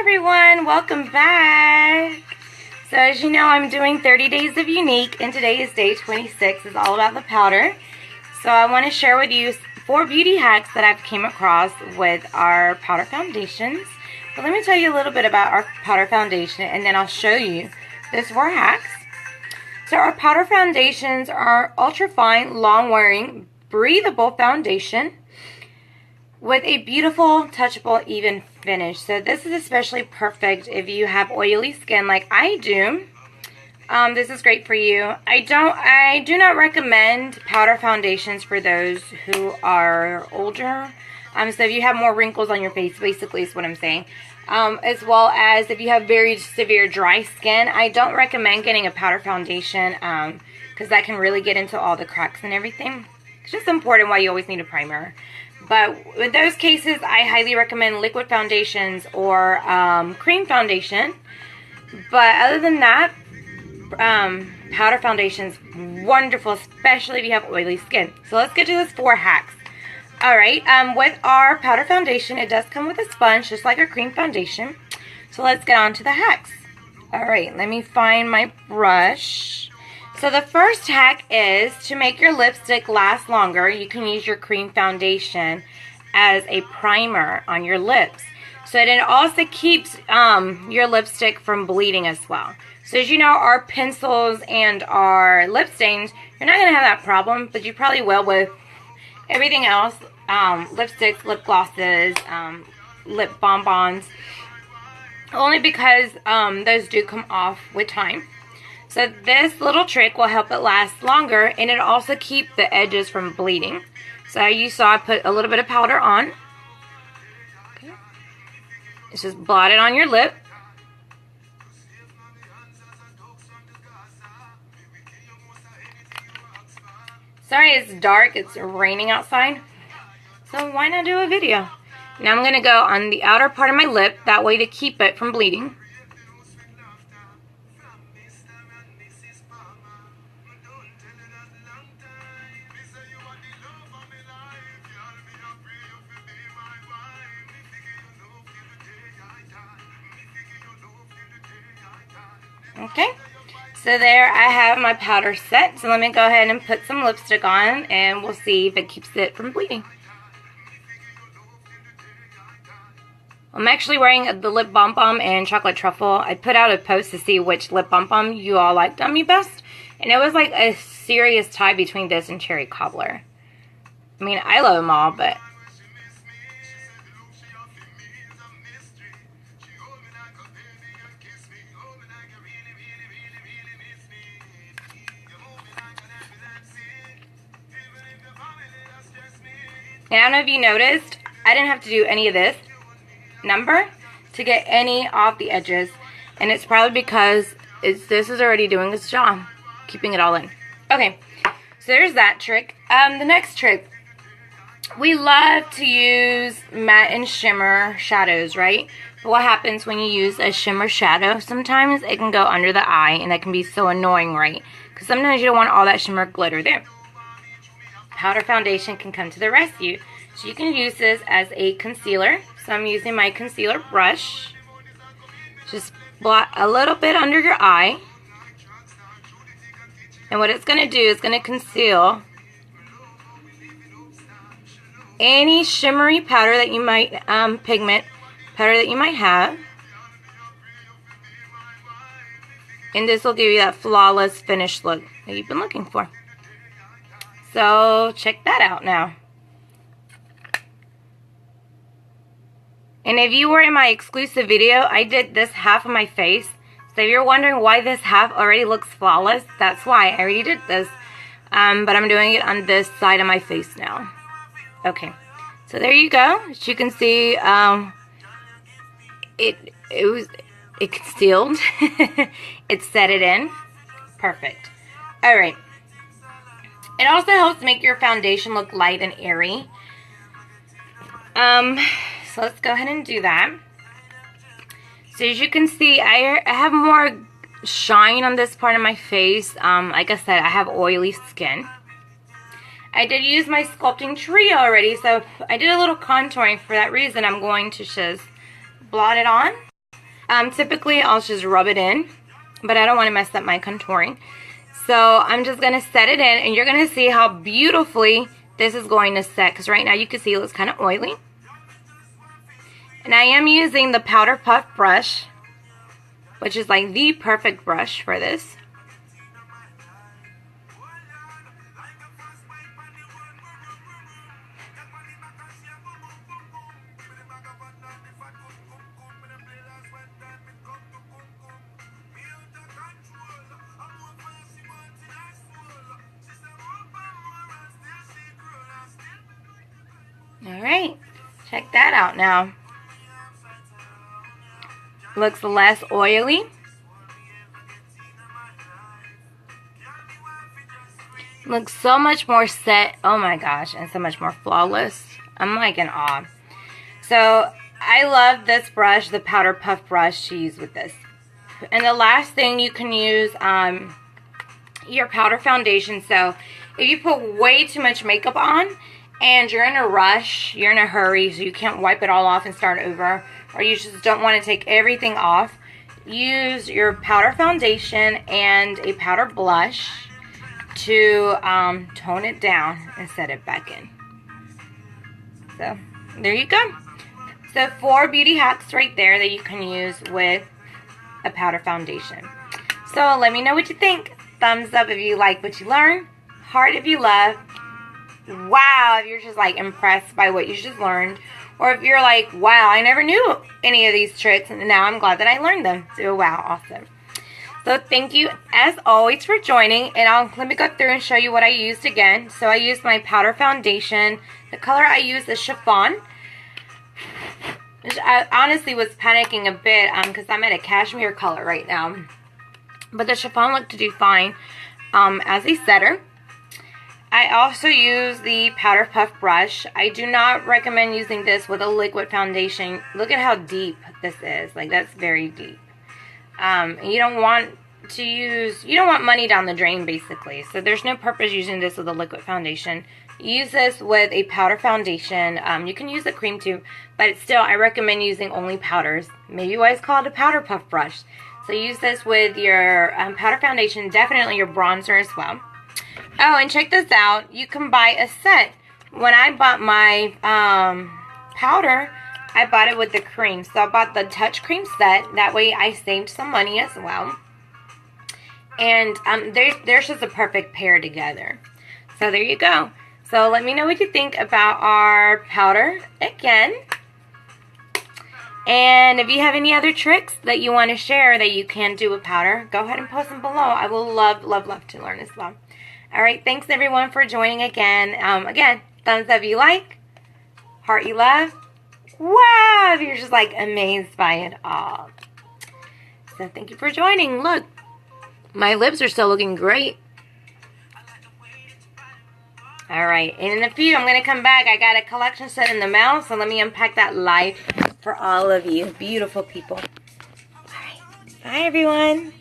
everyone, welcome back. So as you know, I'm doing 30 days of unique, and today is day 26. It's all about the powder. So I want to share with you 4 beauty hacks that I've came across with our powder foundations. But let me tell you a little bit about our powder foundation, and then I'll show you those 4 hacks. So our powder foundations are ultra fine, long wearing, breathable foundation with a beautiful, touchable, even finish. So this is especially perfect if you have oily skin like I do. This is great for you. I do not recommend powder foundations for those who are older. So if you have more wrinkles on your face, basically is what I'm saying. As well as if you have very severe dry skin, I don't recommend getting a powder foundation because that can really get into all the cracks and everything. It's just important why you always need a primer. But in those cases, I highly recommend liquid foundations or cream foundation. But other than that, powder foundation's wonderful, especially if you have oily skin. So let's get to those 4 hacks. Alright, with our powder foundation, it does come with a sponge, just like our cream foundation. So let's get on to the hacks. Alright, let me find my brush. So the first hack is to make your lipstick last longer. You can use your cream foundation as a primer on your lips. So it also keeps your lipstick from bleeding as well. So as you know, our pencils and our lip stains, you're not going to have that problem, but you probably will with everything else. Lipsticks, lip glosses, lip bonbons. Only because those do come off with time. So this little trick will help it last longer, and it'll also keep the edges from bleeding. So you saw I put a little bit of powder on. Okay. It's just blot it on your lip. Sorry it's dark, it's raining outside. So why not do a video? Now I'm going to go on the outer part of my lip, that way to keep it from bleeding. Okay, so there I have my powder set. So let me go ahead and put some lipstick on, and we'll see if it keeps it from bleeding. I'm actually wearing the lip balm and chocolate truffle. I put out a post to see which lip balm you all liked on me best, and it was like a serious tie between this and cherry cobbler. I mean, I love them all, but and I don't know if you noticed, I didn't have to do any of this number to get any off the edges. And it's probably because this is already doing its job, keeping it all in. Okay, so there's that trick. The next trick, we love to use matte and shimmer shadows, right? But what happens when you use a shimmer shadow? Sometimes it can go under the eye, and that can be so annoying, right? Because sometimes you don't want all that shimmer glitter there. Powder foundation can come to the rescue. So you can use this as a concealer. So I'm using my concealer brush. Just blot a little bit under your eye. And what it's going to do is going to conceal any shimmery powder that you might, pigment powder that you might have. And this will give you that flawless finished look that you've been looking for. So check that out now. And if you were in my exclusive video, I did this half of my face. So if you're wondering why this half already looks flawless, that's why I already did this. But I'm doing it on this side of my face now. Okay, so there you go. As you can see, it concealed. It set it in. Perfect. All right. It also helps make your foundation look light and airy. So let's go ahead and do that. So as you can see, I have more shine on this part of my face. Like I said, I have oily skin. I did use my sculpting trio already, so I did a little contouring. For that reason, I'm going to just blot it on. Typically, I'll just rub it in, but I don't want to mess up my contouring. So I'm just going to set it in, and you're going to see how beautifully this is going to set, because right now you can see it looks kind of oily. And I am using the Powder Puff brush, which is like the perfect brush for this. Alright, check that out now. Looks less oily. Looks so much more set. Oh my gosh, and so much more flawless. I'm like in awe. So I love this brush, the Powder Puff brush, to use with this. And the last thing, you can use your powder foundation. So if you put way too much makeup on and you're in a rush, you're in a hurry, so you can't wipe it all off and start over, or you just don't want to take everything off, use your powder foundation and a powder blush to tone it down and set it back in. So there you go. So 4 beauty hacks right there that you can use with a powder foundation. So let me know what you think. Thumbs up if you like what you learned. Heart if you love. Wow if you're just like impressed by what you just learned. Or if you're like, wow, I never knew any of these tricks, and now I'm glad that I learned them. So wow, awesome. So thank you as always for joining, and let me go through and show you what I used again. So I used my powder foundation. The color I used is chiffon. I honestly was panicking a bit because I'm at a cashmere color right now. But the chiffon looked to do fine as a setter. I also use the Powder Puff brush. I do not recommend using this with a liquid foundation. Look at how deep this is. Like, that's very deep. You don't want money down the drain, basically. So there's no purpose using this with a liquid foundation. Use this with a powder foundation. You can use a cream too, but still, I recommend using only powders. Maybe why it's called a Powder Puff brush. So use this with your powder foundation, definitely your bronzer as well. Oh, and check this out. You can buy a set. When I bought my powder, I bought it with the cream. So I bought the Touch Cream set. That way I saved some money as well. And they're just a perfect pair together. So there you go. So let me know what you think about our powder again. And if you have any other tricks that you want to share that you can do with powder, go ahead and post them below. I will love, love, love to learn as well. Alright, thanks everyone for joining again. Again, thumbs up you like, heart you love. Wow, if you're just like amazed by it all. So thank you for joining. Look, my lips are still looking great. Alright, and in a few, I'm going to come back. I got a collection set in the mail, so let me unpack that live for all of you beautiful people. Alright, bye everyone.